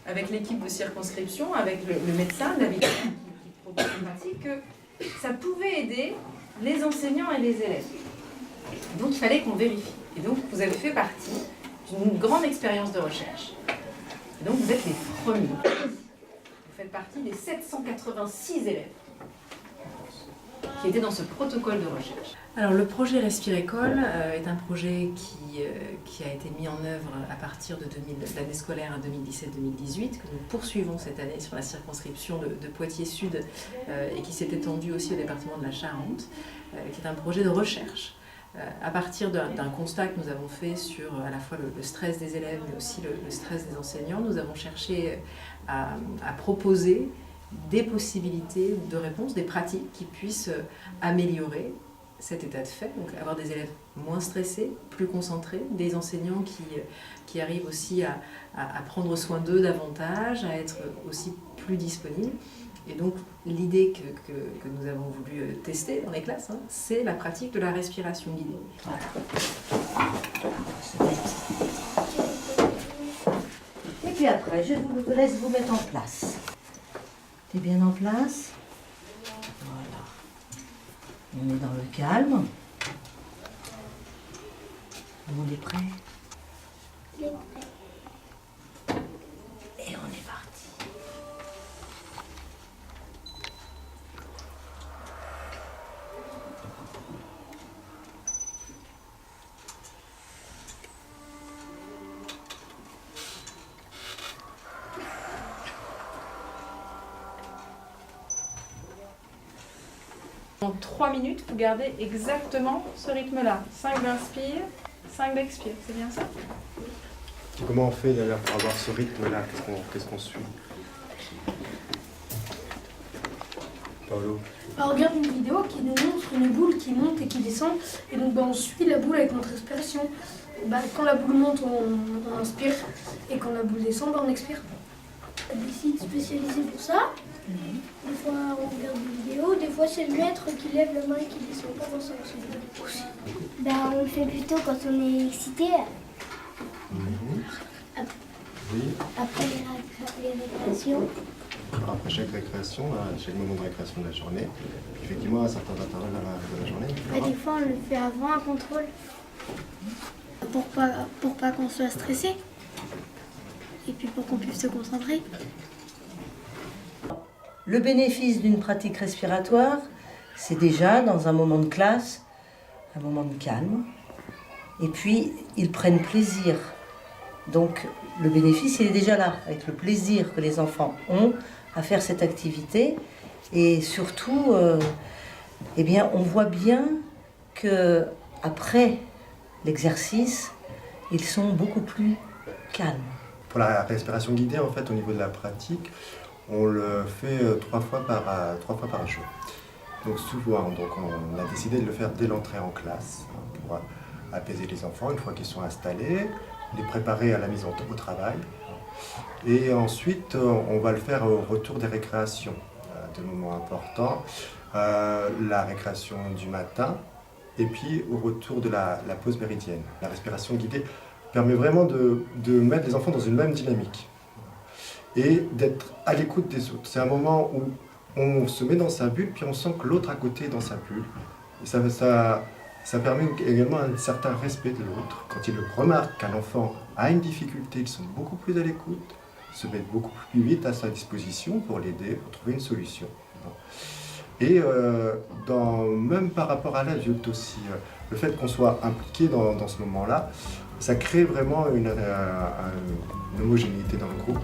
Avec l'équipe de circonscription, avec le médecin, David, qui propose une pratique, que ça pouvait aider les enseignants et les élèves. Donc il fallait qu'on vérifie. Et donc vous avez fait partie d'une grande expérience de recherche. Et donc vous êtes les premiers. Vous faites partie des 786 élèves qui étaient dans ce protocole de recherche. Alors le projet Respirécole est un projet qui a été mis en œuvre à partir de l'année scolaire 2017-2018, que nous poursuivons cette année sur la circonscription de Poitiers-Sud et qui s'est étendu aussi au département de la Charente, qui est un projet de recherche. À partir d'un constat que nous avons fait sur à la fois le stress des élèves mais aussi le stress des enseignants, nous avons cherché à proposer des possibilités de réponse, des pratiques qui puissent améliorer cet état de fait, donc avoir des élèves moins stressés, plus concentrés, des enseignants qui arrivent aussi à prendre soin d'eux davantage, à être aussi plus disponibles. Et donc l'idée que nous avons voulu tester dans les classes, c'est la pratique de la respiration guidée. Et puis après, je vous laisse vous mettre en place. T'es bien en place? Voilà. On est dans le calme. On est prêt? Et on est parti. En 3 minutes, vous gardez exactement ce rythme-là. 5 d'inspire, 5 d'expire, c'est bien ça? Comment on fait d'ailleurs pour avoir ce rythme-là? Qu'est-ce qu'on suit? Paolo? On regarde une vidéo qui nous montre une boule qui monte et qui descend. Et donc on suit la boule avec notre respiration. Quand la boule monte, on inspire. Et quand la boule descend, on expire. Il y a des sites spécialisés pour ça. Des fois on regarde des vidéos, des fois c'est le maître qui lève la main et qui descend pas dans sa aussi. On le fait plutôt quand on est excité. Oui. Après les récréations. Après chaque récréation, chaque moment de récréation de la journée, effectivement à certains intervalles de la journée. Des fois on le fait avant un contrôle. Pour pas qu'on soit stressé. Et puis pour qu'on puisse se concentrer. Le bénéfice d'une pratique respiratoire, c'est déjà dans un moment de classe, un moment de calme. Et puis, ils prennent plaisir. Donc, le bénéfice, il est déjà là, avec le plaisir que les enfants ont à faire cette activité. Et surtout, on voit bien qu'après l'exercice, ils sont beaucoup plus calmes. Pour la respiration guidée, en fait, au niveau de la pratique, on le fait 3 fois par jour. Donc souvent, on a décidé de le faire dès l'entrée en classe pour apaiser les enfants une fois qu'ils sont installés, les préparer à la mise au travail. Et ensuite, on va le faire au retour des récréations, des moments importants, la récréation du matin et puis au retour de la pause méridienne. La respiration guidée permet vraiment de mettre les enfants dans une même dynamique et d'être à l'écoute des autres. C'est un moment où on se met dans sa bulle, puis on sent que l'autre à côté est dans sa bulle. Et ça permet également un certain respect de l'autre. Quand ils remarquent qu'un enfant a une difficulté, ils sont beaucoup plus à l'écoute, se mettent beaucoup plus vite à sa disposition pour l'aider, pour trouver une solution. Et même par rapport à l'adulte aussi, le fait qu'on soit impliqué dans ce moment-là, ça crée vraiment une homogénéité dans le groupe.